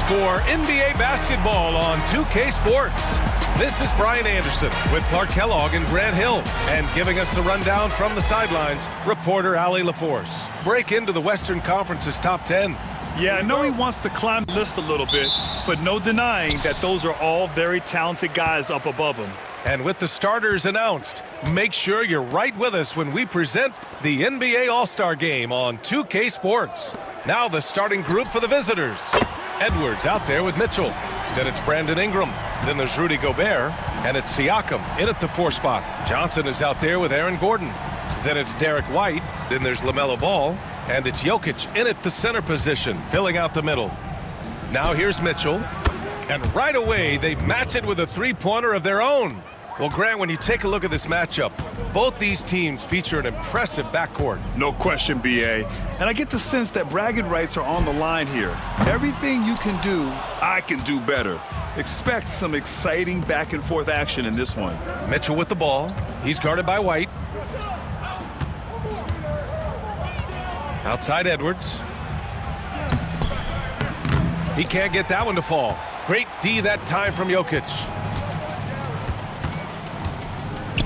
for NBA basketball on 2K Sports. This is Brian Anderson with Clark Kellogg and Grant Hill. And giving us the rundown from the sidelines, reporter Allie LaForce. Break into the Western Conference's top 10. Yeah, I know he wants to climb the list a little bit, but no denying that those are all very talented guys up above him. And with the starters announced, make sure you're right with us when we present the NBA All-Star Game on 2K Sports. Now the starting group for the visitors. Edwards out there with Mitchell. Then it's Brandon Ingram. Then there's Rudy Gobert. And it's Siakam in at the 4 spot. Johnson is out there with Aaron Gordon. Then it's Derek White. Then there's LaMelo Ball. And it's Jokic in at the center position, filling out the middle. Now here's Mitchell. And right away, they match it with a three-pointer of their own. Well, Grant, when you take a look at this matchup, both these teams feature an impressive backcourt. No question, B.A. And I get the sense that bragging rights are on the line here. Everything you can do, I can do better. Expect some exciting back-and-forth action in this one. Mitchell with the ball. He's guarded by White. Outside Edwards. He can't get that one to fall. Great D that time from Jokic.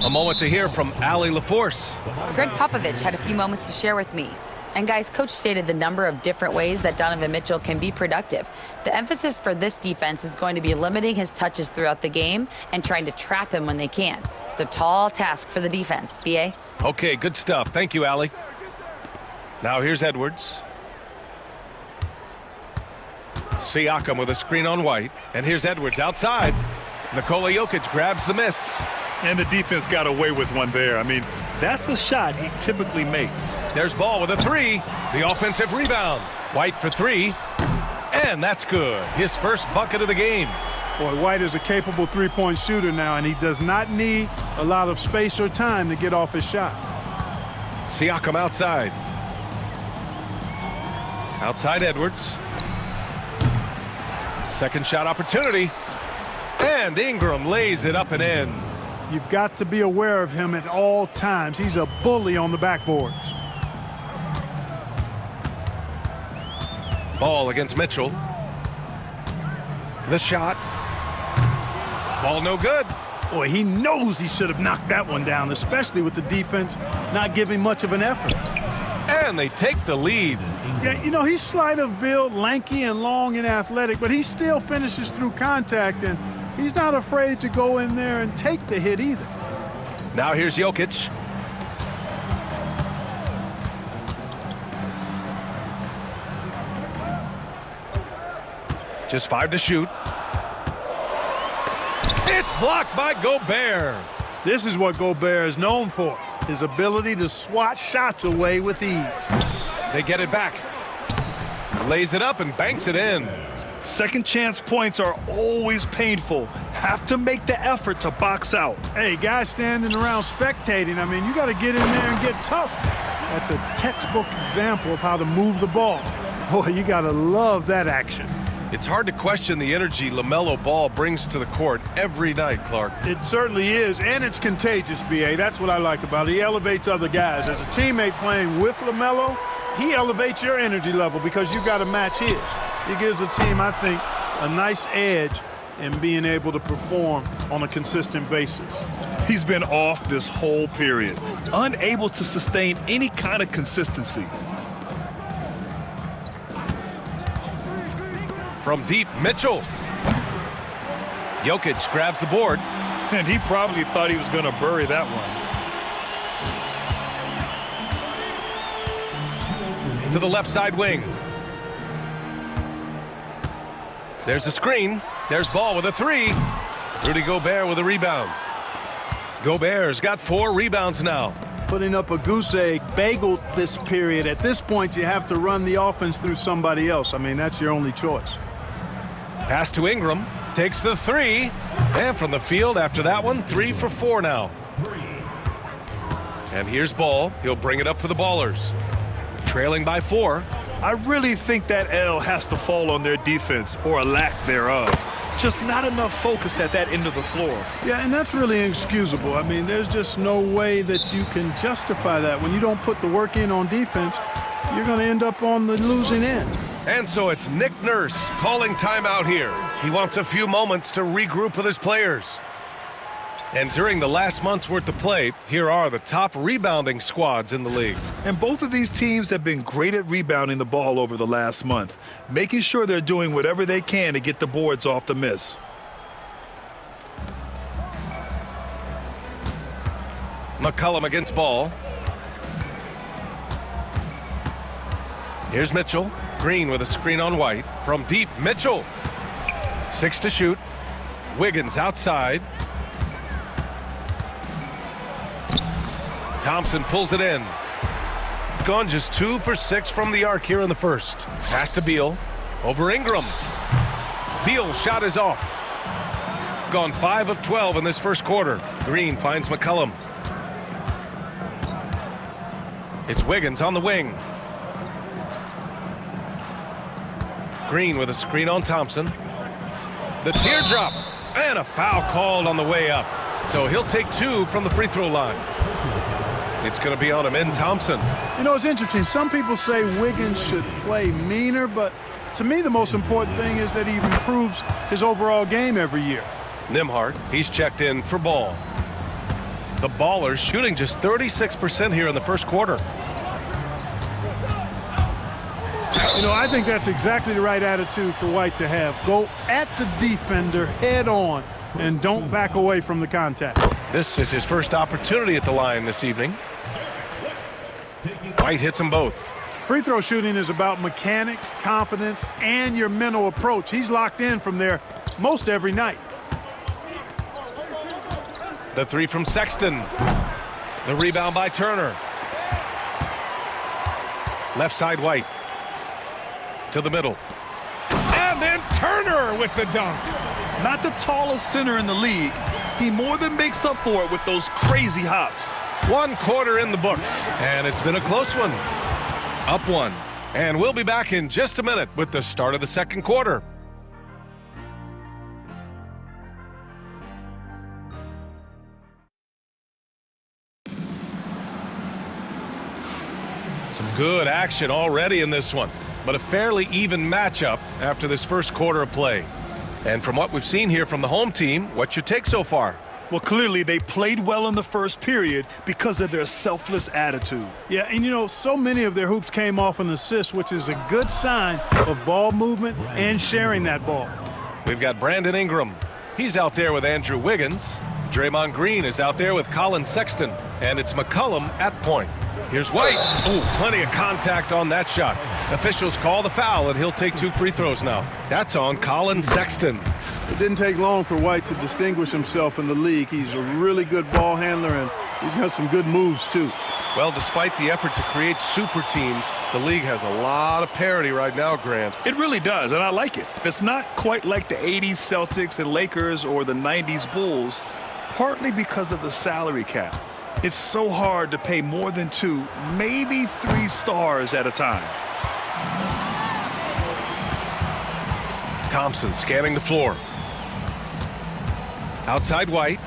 A moment to hear from Allie LaForce. Greg Popovich had a few moments to share with me. And guys, Coach stated the number of different ways that Donovan Mitchell can be productive. The emphasis for this defense is going to be limiting his touches throughout the game and trying to trap him when they can. It's a tall task for the defense, B.A. Okay, good stuff. Thank you, Allie. Now here's Edwards. Siakam with a screen on White. And here's Edwards outside. Nikola Jokic grabs the miss. And the defense got away with one there. I mean, that's a shot he typically makes. There's Ball with a three. The offensive rebound. White for three. And that's good. His first bucket of the game. Boy, White is a capable three-point shooter now, and he does not need a lot of space or time to get off his shot. Siakam outside. Outside Edwards. Second shot opportunity. And Ingram lays it up and in. You've got to be aware of him at all times. He's a bully on the backboards. Ball against Mitchell. The shot. Ball no good. Boy, he knows he should have knocked that one down, especially with the defense not giving much of an effort. And they take the lead. Yeah, you know, he's slight of build, lanky and long and athletic, but he still finishes through contact, and he's not afraid to go in there and take the hit either. Now here's Jokic. Just 5 to shoot. It's blocked by Gobert. This is what Gobert is known for, his ability to swat shots away with ease. They get it back. Lays it up and banks it in. Second chance points are always painful. Have to make the effort to box out. Hey, guys standing around spectating, I mean, you got to get in there and get tough. That's a textbook example of how to move the ball. Boy, you got to love that action. It's hard to question the energy LaMelo Ball brings to the court every night, Clark. It certainly is, and it's contagious, B.A. That's what I like about it. He elevates other guys. As a teammate playing with LaMelo, he elevates your energy level because you got to match his. He gives the team, I think, a nice edge in being able to perform on a consistent basis. He's been off this whole period, unable to sustain any kind of consistency. From deep, Mitchell. Jokic grabs the board. And he probably thought he was going to bury that one. To the left side wing. There's a screen. There's Ball with a three. Rudy Gobert with a rebound. Gobert's got 4 rebounds now. Putting up a goose egg bagel this period. At this point, you have to run the offense through somebody else. I mean, that's your only choice. Pass to Ingram. Takes the three. And from the field after that one, 3 for 4 now. And here's Ball. He'll bring it up for the Ballers. Trailing by 4. I really think that L has to fall on their defense, or a lack thereof. Just not enough focus at that end of the floor. Yeah, and that's really inexcusable. I mean, there's just no way that you can justify that. When you don't put the work in on defense, you're going to end up on the losing end. And so it's Nick Nurse calling timeout here. He wants a few moments to regroup with his players. And during the last month's worth of play, here are the top rebounding squads in the league. And both of these teams have been great at rebounding the ball over the last month, making sure they're doing whatever they can to get the boards off the miss. McCollum against ball. Here's Mitchell. Green with a screen on White. From deep, Mitchell. 6 to shoot. Wiggins outside. Thompson pulls it in. Gone just 2 for 6 from the arc here in the first. Pass to Beal. Over Ingram. Beal's shot is off. Gone 5 of 12 in this first quarter. Green finds McCollum. It's Wiggins on the wing. Green with a screen on Thompson. The teardrop. And a foul called on the way up. So he'll take 2 from the free throw line. It's going to be on him in Thompson. You know, it's interesting. Some people say Wiggins should play meaner, but to me the most important thing is that he improves his overall game every year. Nembhard, he's checked in for ball. The Ballers shooting just 36% here in the first quarter. You know, I think that's exactly the right attitude for White to have. Go at the defender head on and don't back away from the contact. This is his first opportunity at the line this evening. White hits them both. Free throw shooting is about mechanics, confidence, and your mental approach. He's locked in from there most every night. The 3 from Sexton. The rebound by Turner. Left side White. To the middle. And then Turner with the dunk. Not the tallest center in the league. He more than makes up for it with those crazy hops. 1 quarter in the books, and it's been a close one. Up 1. And we'll be back in just a minute with the start of the second quarter. Some good action already in this one, but a fairly even matchup after this first quarter of play. And from what we've seen here from the home team, what's your take so far? Well, clearly they played well in the first period because of their selfless attitude. Yeah, and you know, so many of their hoops came off an assist, which is a good sign of ball movement and sharing that ball. We've got Brandon Ingram. He's out there with Andrew Wiggins. Draymond Green is out there with Colin Sexton. And it's McCollum at point. Here's White. Ooh, plenty of contact on that shot. Officials call the foul, and he'll take 2 free throws now. That's on Colin Sexton. It didn't take long for White to distinguish himself in the league. He's a really good ball handler, and he's got some good moves, too. Well, despite the effort to create super teams, the league has a lot of parity right now, Grant. It really does, and I like it. It's not quite like the 80s Celtics and Lakers or the 90s Bulls, partly because of the salary cap. It's so hard to pay more than 2, maybe 3 stars at a time. Thompson scanning the floor. Outside White.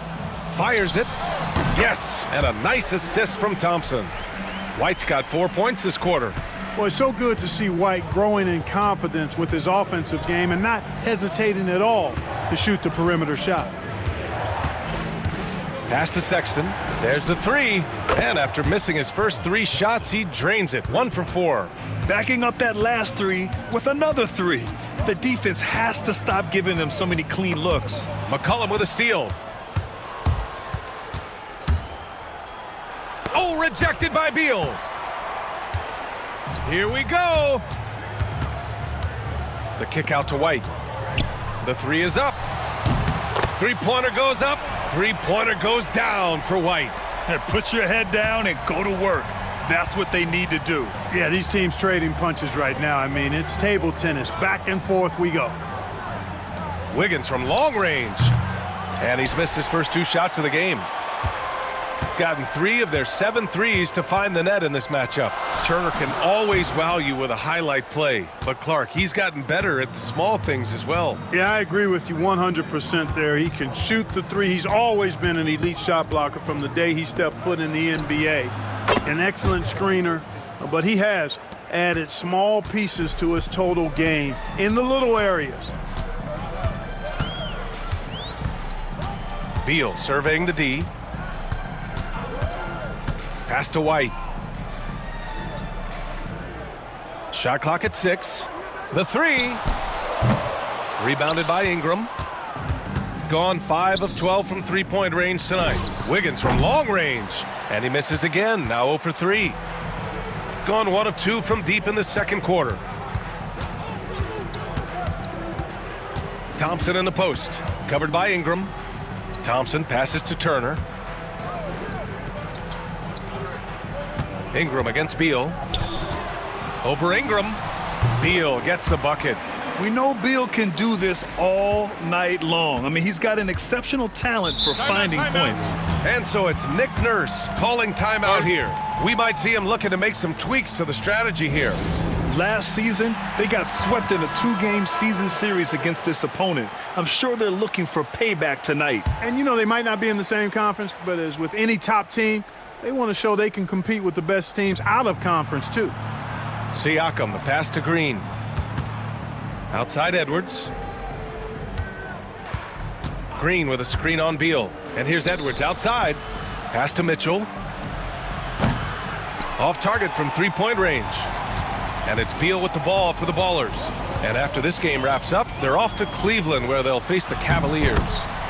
Fires it. Yes, and a nice assist from Thompson. White's got 4 points this quarter. Well, it's so good to see White growing in confidence with his offensive game and not hesitating at all to shoot the perimeter shot. Pass to Sexton. There's the 3. And after missing his first 3 shots, he drains it. 1 for 4. Backing up that last 3 with another 3. The defense has to stop giving them so many clean looks. McCollum with a steal. Oh, rejected by Beal. Here we go. The kick out to White. The 3 is up. 3-pointer goes up. 3-pointer goes down for White. And put your head down and go to work. That's what they need to do. Yeah, these teams trading punches right now. I mean, it's table tennis. Back and forth we go. Wiggins from long range. And he's missed his first 2 shots of the game. Gotten 3 of their 7 threes to find the net in this matchup. Turner can always wow you with a highlight play. But Clark, he's gotten better at the small things as well. Yeah, I agree with you 100% there. He can shoot the 3. He's always been an elite shot blocker from the day he stepped foot in the NBA. An excellent screener, but he has added small pieces to his total game in the little areas. Beal surveying the D. Pass to White. Shot clock at 6. The 3. Rebounded by Ingram. Gone 5 of 12 from three-point range tonight. Wiggins from long range. And he misses again, now 0 for 3. Gone 1 of 2 from deep in the second quarter. Thompson in the post. Covered by Ingram. Thompson passes to Turner. Ingram against Beal. Over Ingram. Beal gets the bucket. We know Beal can do this all night long. I mean, he's got an exceptional talent for finding points. And so it's Nick Nurse calling timeout here. We might see him looking to make some tweaks to the strategy here. Last season, they got swept in a 2-game season series against this opponent. I'm sure they're looking for payback tonight. And, you know, they might not be in the same conference, but as with any top team, they want to show they can compete with the best teams out of conference, too. Siakam, the pass to Green. Outside Edwards. Green with a screen on Beal. And here's Edwards outside. Pass to Mitchell. Off target from three-point range. And it's Beal with the ball for the Ballers. And after this game wraps up, they're off to Cleveland, where they'll face the Cavaliers.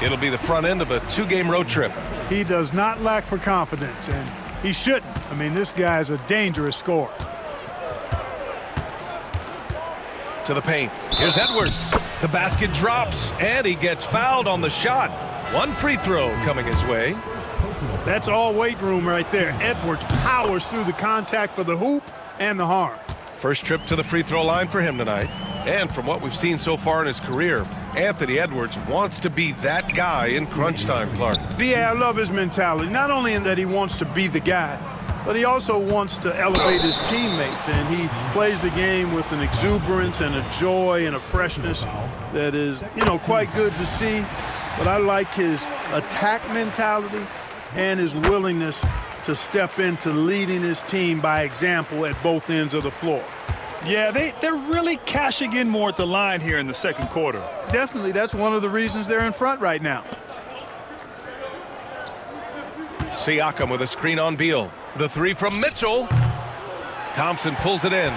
It'll be the front end of a 2-game road trip. He does not lack for confidence, and he shouldn't. I mean, this guy's a dangerous scorer. To the paint. Here's Edwards. The basket drops, and he gets fouled on the shot. 1 free throw coming his way. That's all weight room right there. Edwards powers through the contact for the hoop and the harm. First trip to the free throw line for him tonight. And from what we've seen so far in his career, Anthony Edwards wants to be that guy in crunch time, Clark. B.A., I love his mentality. Not only in that he wants to be the guy, but he also wants to elevate his teammates. And he plays the game with an exuberance and a joy and a freshness that is, you know, quite good to see. But I like his attack mentality and his willingness to step into leading his team by example at both ends of the floor. Yeah, they're really cashing in more at the line here in the second quarter. Definitely, that's one of the reasons they're in front right now. Siakam with a screen on Beal. The 3 from Mitchell. Thompson pulls it in.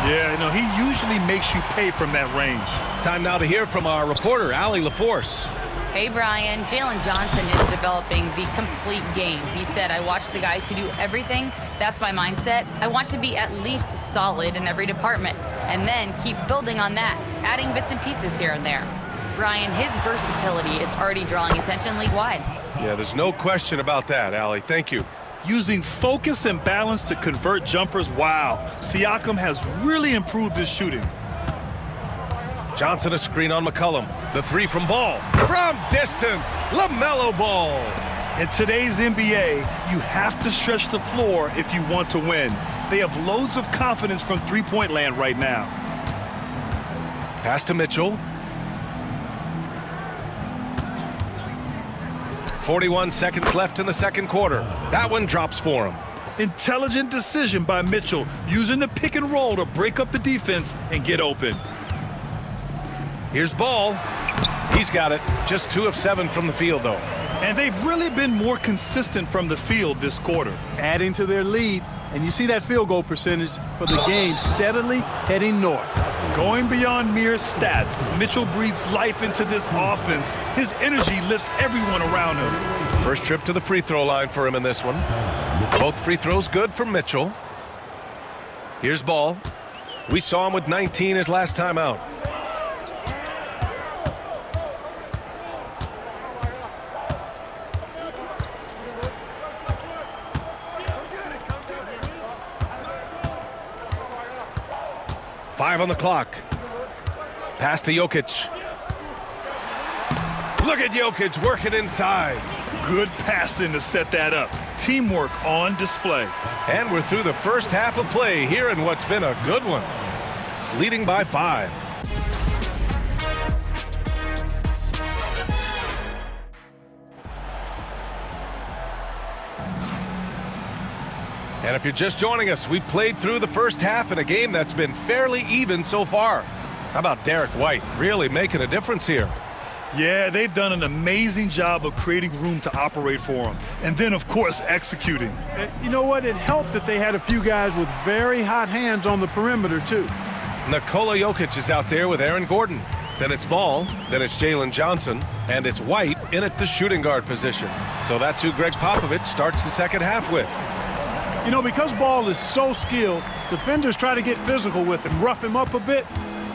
Yeah, you know, he usually makes you pay from that range. Time now to hear from our reporter, Allie LaForce. Hey, Brian. Jalen Johnson is developing the complete game. He said, I watch the guys who do everything. That's my mindset. I want to be at least solid in every department and then keep building on that, adding bits and pieces here and there. Brian, his versatility is already drawing attention league-wide. Yeah, there's no question about that, Allie. Thank you. Using focus and balance to convert jumpers, wow. Siakam has really improved his shooting. Johnson a screen on McCollum. The 3 from Ball. From distance, LaMelo Ball. In today's NBA, you have to stretch the floor if you want to win. They have loads of confidence from three-point land right now. Pass to Mitchell. 41 seconds left in the second quarter. That one drops for him. Intelligent decision by Mitchell, using the pick and roll to break up the defense and get open. Here's Ball. He's got it. Just 2 of 7 from the field, though. And they've really been more consistent from the field this quarter. Adding to their lead, and you see that field goal percentage for the game steadily heading north. Going beyond mere stats, Mitchell breathes life into this offense. His energy lifts everyone around him. First trip to the free throw line for him in this one. Both free throws good for Mitchell. Here's Ball. We saw him with 19 his last time out. Five on the clock. Pass to Jokic. Look at Jokic working inside. Good passing to set that up. Teamwork on display. And we're through the first half of play here in what's been a good one. Leading by 5. And if you're just joining us, we played through the first half in a game that's been fairly even so far. How about Derek White really making a difference here? Yeah, they've done an amazing job of creating room to operate for him. And then, of course, executing. You know what? It helped that they had a few guys with very hot hands on the perimeter, too. Nikola Jokic is out there with Aaron Gordon. Then it's Ball, then it's Jalen Johnson, and it's White in at the shooting guard position. So that's who Greg Popovich starts the second half with. You know, because Ball is so skilled, defenders try to get physical with him, rough him up a bit,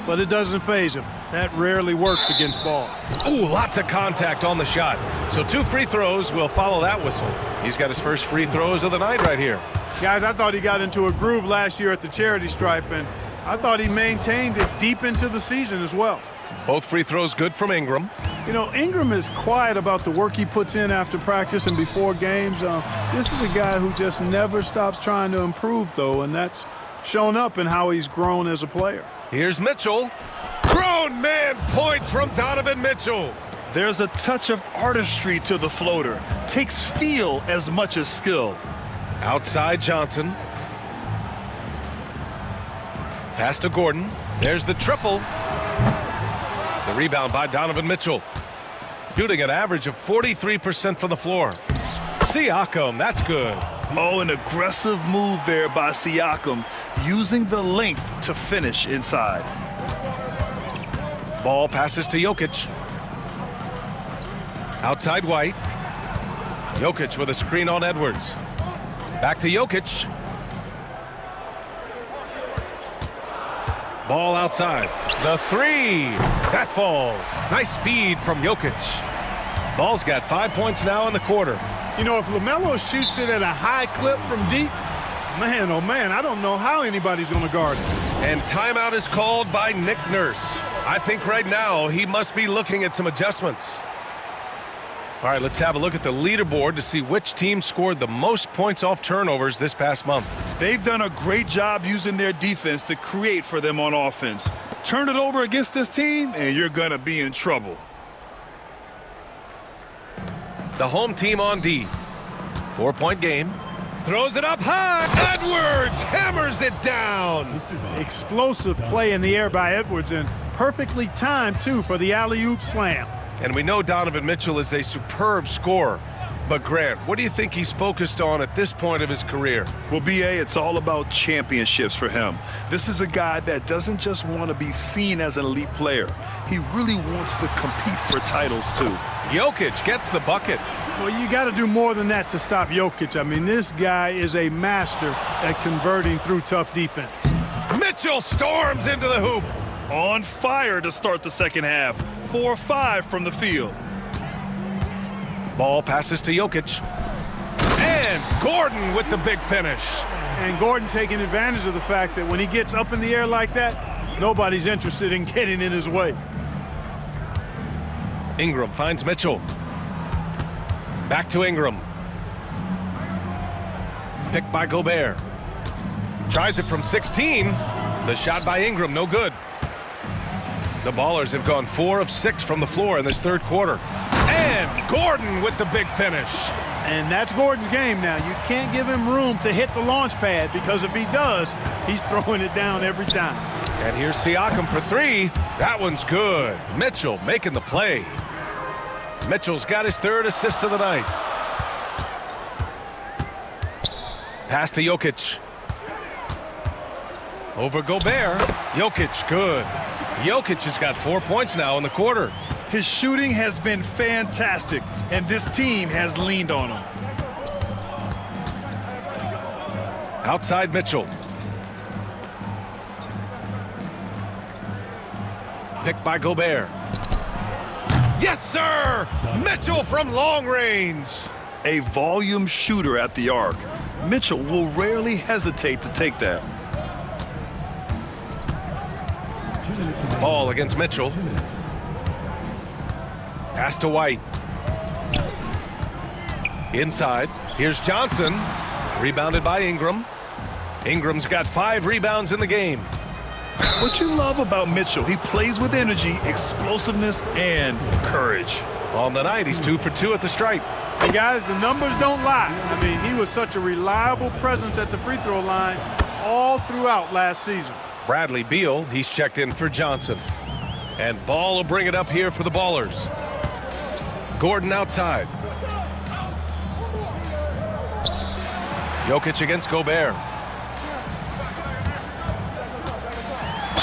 but it doesn't faze him. That rarely works against Ball. Ooh, lots of contact on the shot. So 2 free throws will follow that whistle. He's got his first free throws of the night right here. Guys, I thought he got into a groove last year at the charity stripe, and I thought he maintained it deep into the season as well. Both free throws good from Ingram. You know, Ingram is quiet about the work he puts in after practice and before games. This is a guy who just never stops trying to improve, though, and that's shown up in how he's grown as a player. Here's Mitchell. Grown man points from Donovan Mitchell. There's a touch of artistry to the floater. Takes feel as much as skill. Outside Johnson. Pass to Gordon. There's the triple. The rebound by Donovan Mitchell. Shooting an average of 43% from the floor. Siakam, that's good. Oh, an aggressive move there by Siakam, using the length to finish inside. Ball passes to Jokic. Outside White. Jokic with a screen on Edwards. Back to Jokic. Ball outside. The 3. That falls. Nice feed from Jokic. Ball's got 5 points now in the quarter. You know, if LaMelo shoots it at a high clip from deep, man, oh man, I don't know how anybody's going to guard it. And timeout is called by Nick Nurse. I think right now he must be looking at some adjustments. All right, let's have a look at the leaderboard to see which team scored the most points off turnovers this past month. They've done a great job using their defense to create for them on offense. Turn it over against this team, and you're going to be in trouble. The home team on D. 4-point game. Throws it up high. Edwards hammers it down. Explosive play in the air by Edwards, and perfectly timed, too, for the alley-oop slam. And we know Donovan Mitchell is a superb scorer. But Grant, what do you think he's focused on at this point of his career? Well, B.A., it's all about championships for him. This is a guy that doesn't just want to be seen as an elite player. He really wants to compete for titles, too. Jokic gets the bucket. Well, you got to do more than that to stop Jokic. I mean, this guy is a master at converting through tough defense. Mitchell storms into the hoop. On fire to start the second half. 4-5 from the field. Ball passes to Jokic. And Gordon with the big finish. And Gordon taking advantage of the fact that when he gets up in the air like that, nobody's interested in getting in his way. Ingram finds Mitchell. Back to Ingram. Picked by Gobert. Tries it from 16. The shot by Ingram, no good. The Ballers have gone 4 of 6 from the floor in this third quarter. And Gordon with the big finish. And that's Gordon's game now. You can't give him room to hit the launch pad, because if he does, he's throwing it down every time. And here's Siakam for 3. That one's good. Mitchell making the play. Mitchell's got his 3rd assist of the night. Pass to Jokic. Over Gobert. Jokic, good. Jokic has got 4 points now in the quarter. His shooting has been fantastic, and this team has leaned on him. Outside Mitchell. Picked by Gobert. Yes, sir! Mitchell from long range. A volume shooter at the arc. Mitchell will rarely hesitate to take that. Ball against Mitchell. Pass to White. Inside. Here's Johnson. Rebounded by Ingram. Ingram's got 5 rebounds in the game. What you love about Mitchell, he plays with energy, explosiveness, and courage. On the night, he's 2 for 2 at the stripe. And guys, the numbers don't lie. I mean, he was such a reliable presence at the free throw line all throughout last season. Bradley Beal, he's checked in for Johnson. And Ball will bring it up here for the Ballers. Gordon outside. Jokic against Gobert.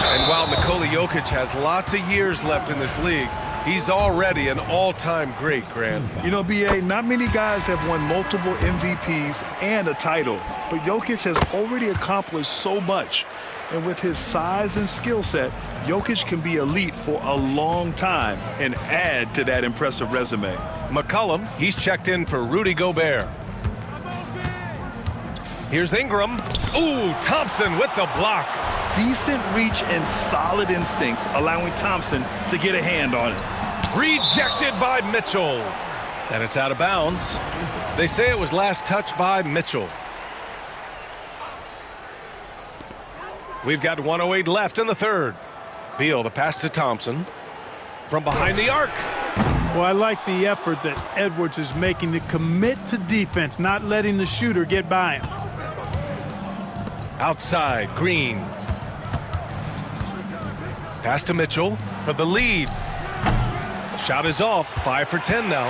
And while Nikola Jokic has lots of years left in this league, he's already an all-time great, Grant. You know, B.A., not many guys have won multiple MVPs and a title, but Jokic has already accomplished so much. And with his size and skill set, Jokic can be elite for a long time and add to that impressive resume. McCollum, he's checked in for Rudy Gobert. Here's Ingram. Ooh, Thompson with the block. Decent reach and solid instincts, allowing Thompson to get a hand on it. Rejected by Mitchell. And it's out of bounds. They say it was last touched by Mitchell. We've got 1:08 left in the third. Beal, the pass to Thompson. From behind the arc. Well, I like the effort that Edwards is making to commit to defense, not letting the shooter get by him. Outside, Green. Pass to Mitchell for the lead. Shot is off, 5 for 10 now.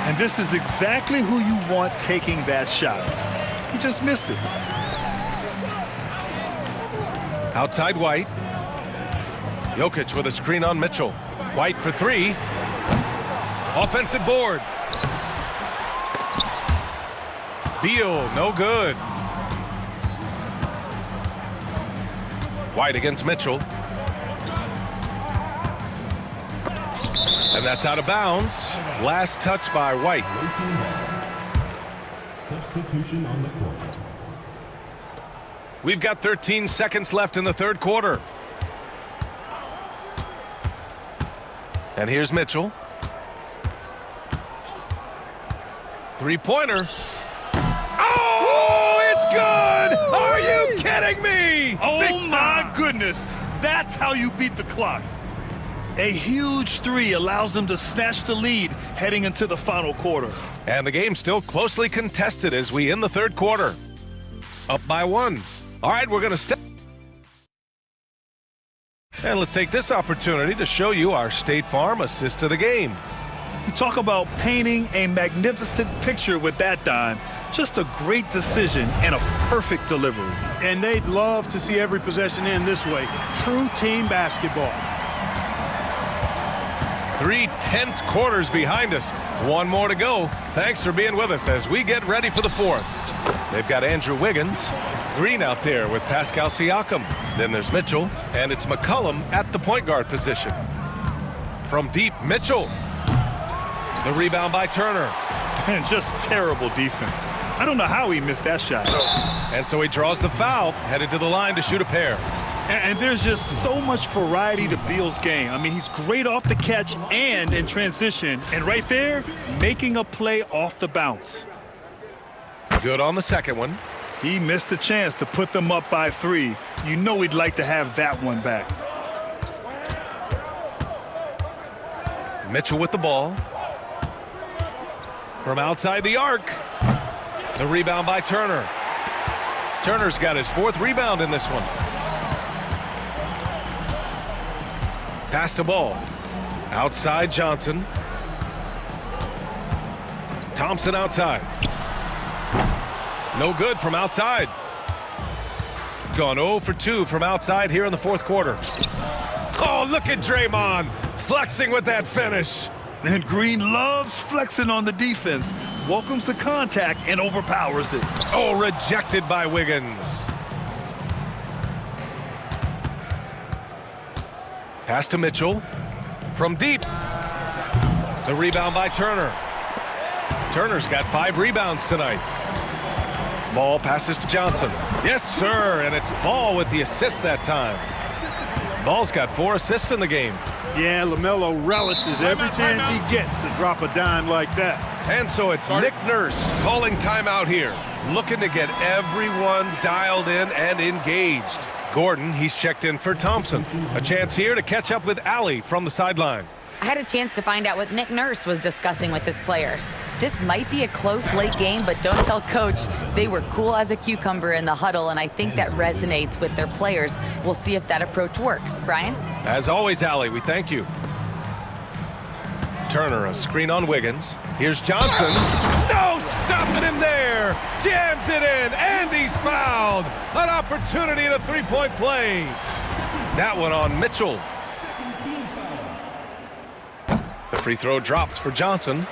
And this is exactly who you want taking that shot. He just missed it. Outside White. Jokic with a screen on Mitchell. White for 3. Offensive board. Beal, no good. White against Mitchell. And that's out of bounds. Last touch by White. Substitution on the court. We've got 13 seconds left in the third quarter. And here's Mitchell. Three-pointer. Oh, it's good! Are you kidding me? Oh, my goodness. That's how you beat the clock. A huge three allows them to snatch the lead heading into the final quarter. And the game's still closely contested as we end the third quarter. Up by 1. All right, we're going to step. And let's take this opportunity to show you our State Farm assist of the game. You talk about painting a magnificent picture with that dime. Just a great decision and a perfect delivery. And they'd love to see every possession end this way. True team basketball. 3 tense quarters behind us. 1 more to go. Thanks for being with us as we get ready for the fourth. They've got Andrew Wiggins. Green out there with Pascal Siakam. Then there's Mitchell, and it's McCollum at the point guard position. From deep, Mitchell. The rebound by Turner. And just terrible defense. I don't know how he missed that shot. And so he draws the foul, headed to the line to shoot a pair. And there's just so much variety to Beal's game. I mean, he's great off the catch and in transition. And right there, making a play off the bounce. Good on the second one. He missed the chance to put them up by 3. You know he'd like to have that one back. Mitchell with the ball. From outside the arc. The rebound by Turner. Turner's got his 4th rebound in this one. Pass to Ball. Outside Johnson. Thompson outside. No good from outside. Gone 0 for 2 from outside here in the fourth quarter. Oh, look at Draymond flexing with that finish. And Green loves flexing on the defense. Welcomes the contact and overpowers it. Oh, rejected by Wiggins. Pass to Mitchell. From deep. The rebound by Turner. Turner's got 5 rebounds tonight. Ball passes to Johnson. Yes, sir, and it's Ball with the assist that time. Ball's got 4 assists in the game. Yeah, LaMelo relishes every chance he gets to drop a dime like that. And so it's Nick Nurse calling timeout here, looking to get everyone dialed in and engaged. Gordon, he's checked in for Thompson. A chance here to catch up with Allie from the sideline. I had a chance to find out what Nick Nurse was discussing with his players. This might be a close late game, but don't tell Coach. They were cool as a cucumber in the huddle, and I think that resonates with their players. We'll see if that approach works. Brian? As always, Allie, we thank you. Turner, a screen on Wiggins. Here's Johnson. No, stopping him there. Jams it in, and he's fouled. An opportunity at a three-point play. That one on Mitchell. The free throw drops for Johnson.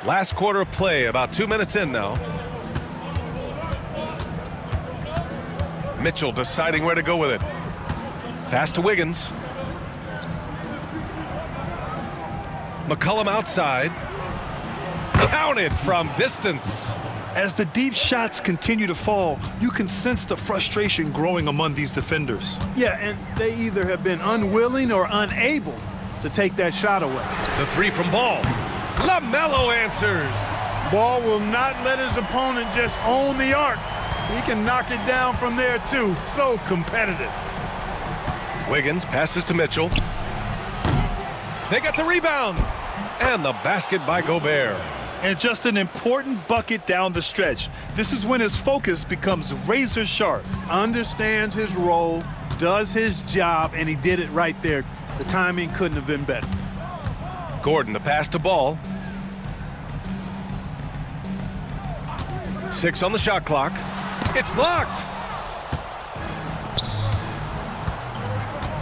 Last quarter of play, about 2 minutes in now. Mitchell deciding where to go with it. Pass to Wiggins. McCollum outside. Counted from distance. As the deep shots continue to fall, you can sense the frustration growing among these defenders. Yeah, and they either have been unwilling or unable to take that shot away. The three from Ball. LaMelo answers. Ball will not let his opponent just own the arc. He can knock it down from there, too. So competitive. Wiggins passes to Mitchell. They got the rebound. And the basket by Gobert. And just an important bucket down the stretch. This is when his focus becomes razor sharp. Understands his role, does his job, and he did it right there. The timing couldn't have been better. Gordon, the pass to Ball. 6 on the shot clock. It's blocked.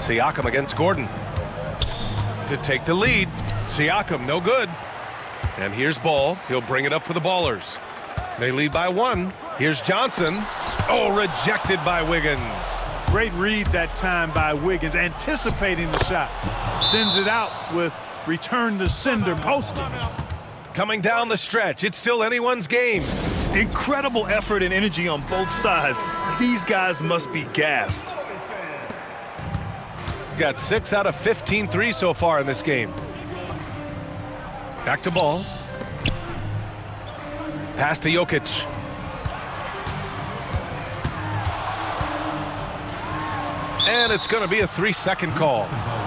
Siakam against Gordon. To take the lead. Siakam, no good. And here's Ball. He'll bring it up for the Ballers. They lead by 1. Here's Johnson. Oh, rejected by Wiggins. Great read that time by Wiggins, anticipating the shot. Sends it out with return to sender postage. Coming down the stretch, it's still anyone's game. Incredible effort and energy on both sides. These guys must be gassed. Got 6 out of 15 threes so far in this game. Back to Ball. Pass to Jokic. And it's going to be a 3-second call.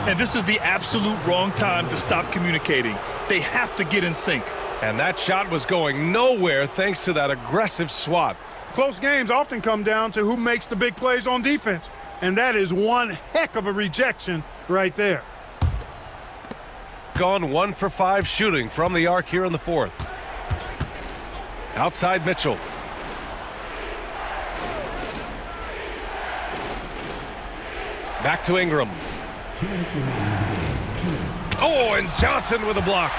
And this is the absolute wrong time to stop communicating. They have to get in sync. And that shot was going nowhere thanks to that aggressive swat. Close games often come down to who makes the big plays on defense. And that is one heck of a rejection right there. Gone 1 for 5 shooting from the arc here in the 4th. Outside Mitchell. Back to Ingram. 2 minutes remaining in the game. 2 minutes. Oh, and Johnson with a block.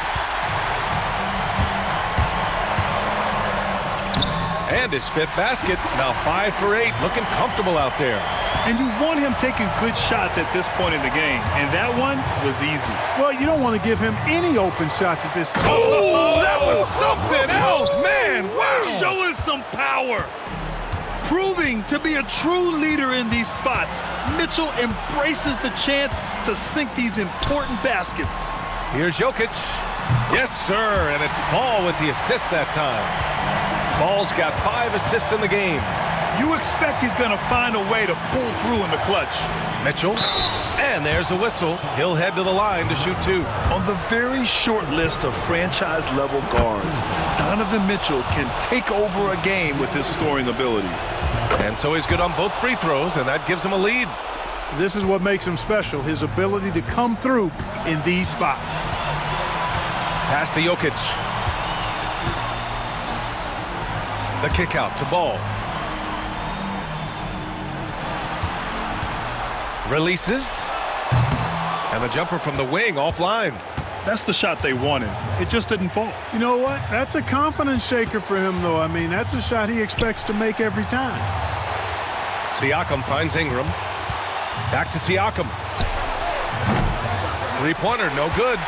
And his 5th basket. Now 5 for 8. Looking comfortable out there. And you want him taking good shots at this point in the game. And that one was easy. Well, you don't want to give him any open shots at this time. Oh, that was something else, man. Wow. Showing some power. Proving to be a true leader in these spots. Mitchell embraces the chance to sink these important baskets. Here's Jokic. Yes, sir. And it's Ball with the assist that time. Ball's got 5 assists in the game. You expect he's going to find a way to pull through in the clutch. Mitchell. And there's a whistle. He'll head to the line to shoot 2. On the very short list of franchise-level guards, Donovan Mitchell can take over a game with his scoring ability. And so he's good on both free throws, and that gives him a lead. This is what makes him special, his ability to come through in these spots. Pass to Jokic. The kick out to Ball. Releases. And the jumper from the wing offline. That's the shot they wanted. It just didn't fall. You know what? That's a confidence shaker for him, though. I mean, that's a shot he expects to make every time. Siakam finds Ingram. Back to Siakam. Three-pointer, no good.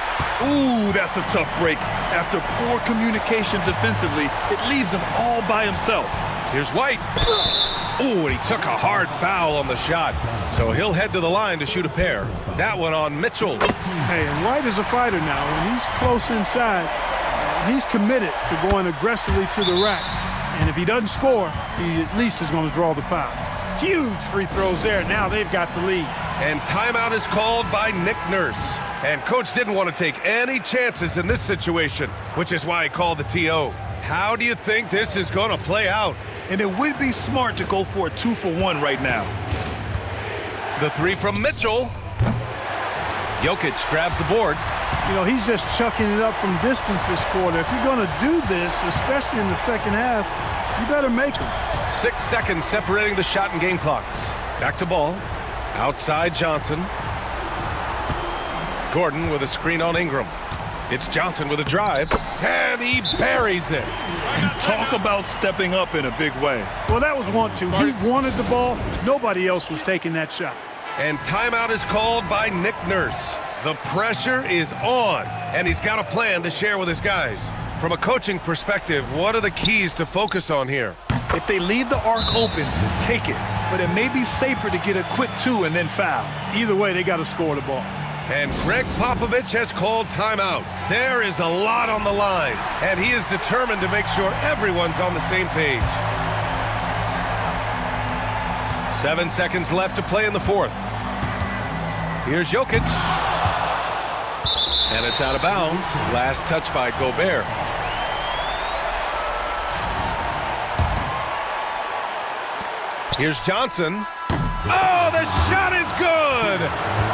Ooh, that's a tough break. After poor communication defensively, it leaves him all by himself. Here's White. Ooh, and he took a hard foul on the shot. So he'll head to the line to shoot a pair. That one on Mitchell. Hey, and White is a fighter now. When he's close inside, he's committed to going aggressively to the rack. And if he doesn't score, he at least is going to draw the foul. Huge free throws there. Now they've got the lead. And timeout is called by Nick Nurse. And coach didn't want to take any chances in this situation, which is why he called the TO. How do you think this is going to play out? And it would be smart to go for a 2-for-1 right now. The three from Mitchell. Jokic grabs the board. You know, he's just chucking it up from distance this quarter. If you're going to do this, especially in the second half, you better make them. 6 seconds separating the shot and game clocks. Back to ball. Outside Johnson. Gordon with a screen on Ingram. It's Johnson with a drive, and he buries it. Talk about stepping up in a big way. Well, that was 1-2. He wanted the ball. Nobody else was taking that shot. And timeout is called by Nick Nurse. The pressure is on, and he's got a plan to share with his guys. From a coaching perspective, what are the keys to focus on here? If they leave the arc open, take it. But it may be safer to get a quick 2 and then foul. Either way, they got to score the ball. And Greg Popovich has called timeout. There is a lot on the line, and he is determined to make sure everyone's on the same page. 7 seconds left to play in the fourth. Here's Jokic. And it's out of bounds. Last touch by Gobert. Here's Johnson. Oh, the shot is good!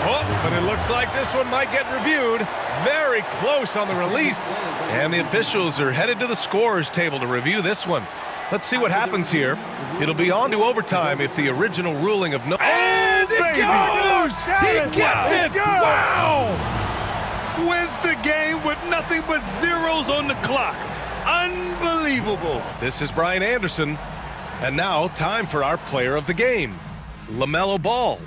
Oh, but it looks like this one might get reviewed. Very close on the release. And the officials are headed to the scorer's table to review this one. Let's see what happens here. It'll be on to overtime if the original ruling of no... And it goes! He gets it! Wow! Wins the game with nothing but zeros on the clock. Unbelievable. This is Brian Anderson. And now, time for our player of the game, LaMelo Ball.